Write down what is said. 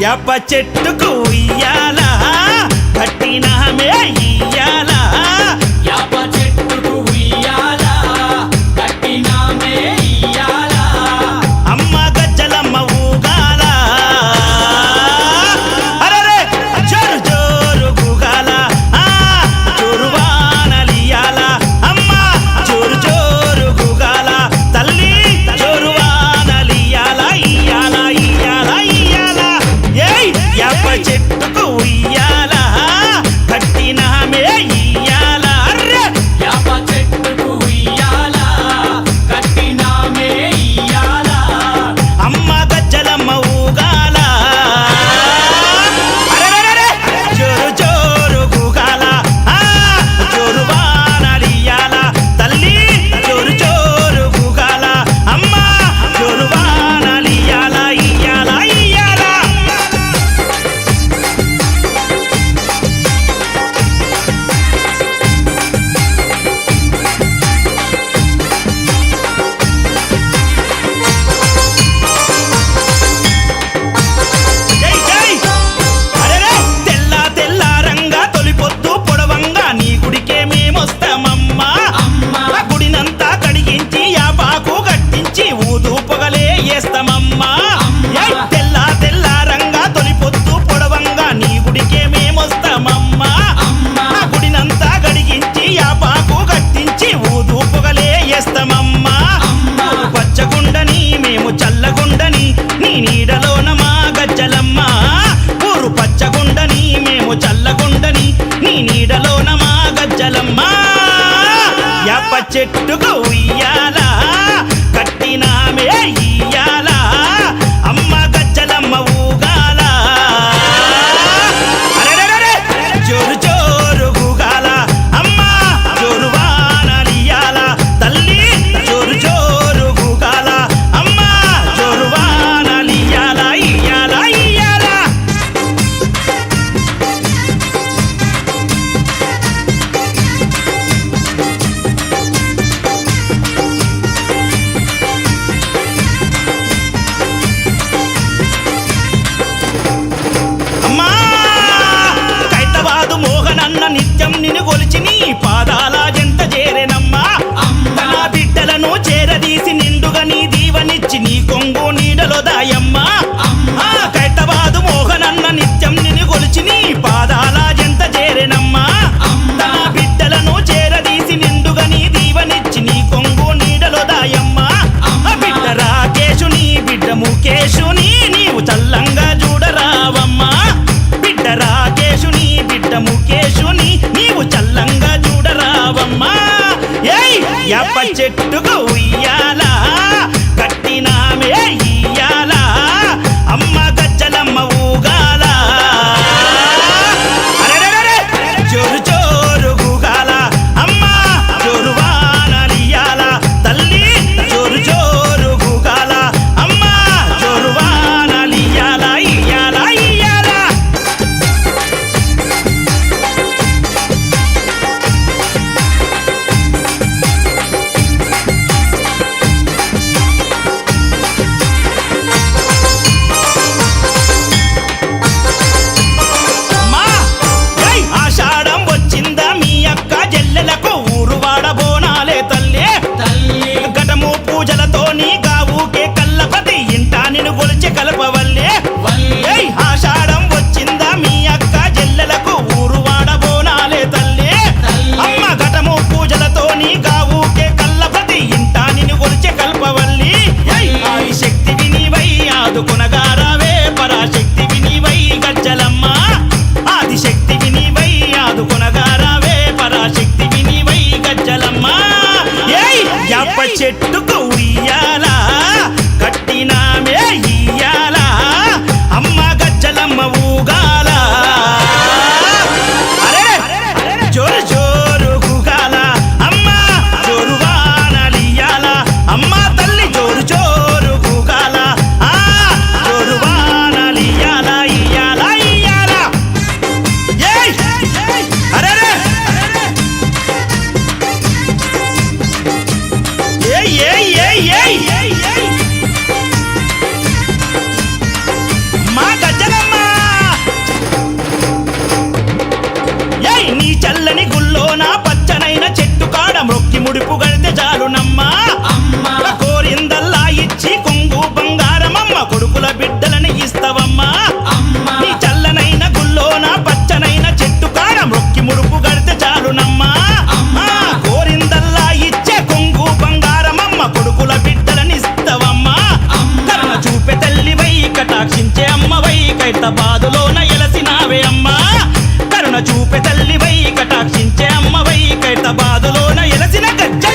యాప చెట్టుకు ఉయ్యాలా కట్టినామే ఇయ్యాలా యాప చెట్టుకు ఉయ్యాలా కట్టినామే ఇయ్యాలా అమ్మ గజ్జలమ్మ ఊగాల అరెరే జోరు జోరు గూగాల జోరు వానలియాల అమ్మ జోరు జోరు గూగాల తల్లి జోరు వానలియాల ఇయ్యాల ఇయ్యాల ఇయ్యాల ఏయ్ యాప చెట్టుకు ఉయ్యాల కట్టినామే ఇయ్యాల అర్రె యాప చెట్టుకు ఉయ్యాలా కట్టినామే ఇయ్యాలా అమ్మ గజ్జలమ్మ ఊగాల అరెరెరెరె జోరు జోరు గూగాల జోరు వానలియాల తల్లి జోరు జోరు గూగాల అమ్మ జోరు వానలియాల ఇయ్యాల ఇయ్యాల జై జై అరెరే తెల్ల తెల్లారంగా తొలిపొద్దు పొడవంగా నీ గుడికే మేమొస్తామమ్మా అమ్మా గుడినంతా కడిగించి యాపాకు కట్టించి ఊదు పొగలే వేస్తామమ్మా ఏయ్ తెల్లారంగా తొలిపొద్దు పొడవంగా నీ గుడికే మేమొస్తామమ్మా అమ్మా గుడినంతా కడిగించి యాపాకు కట్టించి ఊదు పొగలే వేస్తామమ్మా అమ్మా పచ్చగుండని మేము చల్లగుండని నీ నీడలోన మా గజ్జలమ్మ ఊరు పచ్చగుండని మేము చల్లగుండని నీ నీడలోన మా గజ్జలమ్మ యాప చెట్టుకు ఉయ్యాల కట్టినామే ఇయ్యాల అమ్మ గజ్జలమ్మ ఊగాల అరెరెరెరె జోరు జోరు గూగాల అమ్మ జోరు వానలియాల తల్లి జోరు జోరు గూగాల అమ్మ జోరు వానలియాల ఇయ్యాల ఇయ్యాల అమ్మా కైతవాదు మోహనన్న నిత్యం నిన్ను కొలిచి నీ పాదాల జంట చేరెనమ్మా అమ్మా తన బిడ్డలను చేరదీసి నిండుగా నీ దీవనిచ్చి నీ కొంగు నీడలో దాయమ్మా అమ్మా కైతవాదు మోహనన్న నిత్యం నిన్ను కొలిచి నీ పాదాల జంట చేరెనమ్మా అమ్మా తన బిడ్డలను చేరదీసి నిండుగా నీ దీవనిచ్చి నీ కొంగు నీడలో దాయమ్మా బిడ్డ రాకేశుని బిడ్డ ముఖేశుని నీవు చల్లంగా చూడరావమ్మా బిడ్డ రాకేశుని బిడ్డ ముఖేశుని నీవు చల్లంగా చూడరావమ్మా ఏయ్ యాప చెట్టుకు ఉయ్యాల కట్టినామే ఇయ్యాల అమ్మ గజ్జలమ్మ ఊగాల అరెరెరెరె జోరు జోరు గూగాల అమ్మ జోరు వానలియాల తల్లి జోరు జోరు గూగాల అమ్మ జోరు వానలియాల ఇయ్యాల ఇయ్యాల అమ్మా ఏయ్ ఆషాఢం వచ్చిందా మీ అక్క జల్లెలకు ఊరు వాడబోనాలే తల్లి తల్లి ఘటము పూజలతో నీ గావుకే కల్లపతి ఇంటా నిన్ను గొలిచి కలపవల్లే వల్లి ఏయ్ ఆషాఢం వచ్చిందా మీ అక్క జల్లెలకు ఊరు వాడబోనాలే తల్లి తల్లి. అమ్మ ఘటము పూజలతో నీ గావుకే కల్లపతి ఇంటా నిన్ను గొలిచి కల్పవల్లి ఆది శక్తి వినివై ఆదుకొనగారావే పరాశక్తి వినివై గజ్జలమ్మ ఆది శక్తి వినివై ఆదుకొనగారావే పరాశక్తి వినివై గజ్జలమ్మ ఏయ్ యాప చెట్టుకు ఉయ్యాల కట్టినామే ఇయ్యాల బంగారమమ్మ కొడుకుల బిడ్డలని ఇస్తవమ్మా అమ్మా నీ చల్లనైన గుల్లోన పచ్చనైన చెట్టు కాడ మొక్కి ముడుపు గడితే చాలునమ్మా అమ్మా. కోరిందల్లా ఇచ్చే కొంగు బంగారమమ్మ కొడుకుల బిడ్డలని ఇస్తవమ్మా అమ్మా. కరుణ చూపే తల్లివై కటాక్షించే అమ్మవై కైత బాధలోన ఎలసినావే అమ్మా కరుణ చూపే తల్లివై కటాక్షించే అమ్మవై కైత బాధలోన ఎలసిన గజ్జ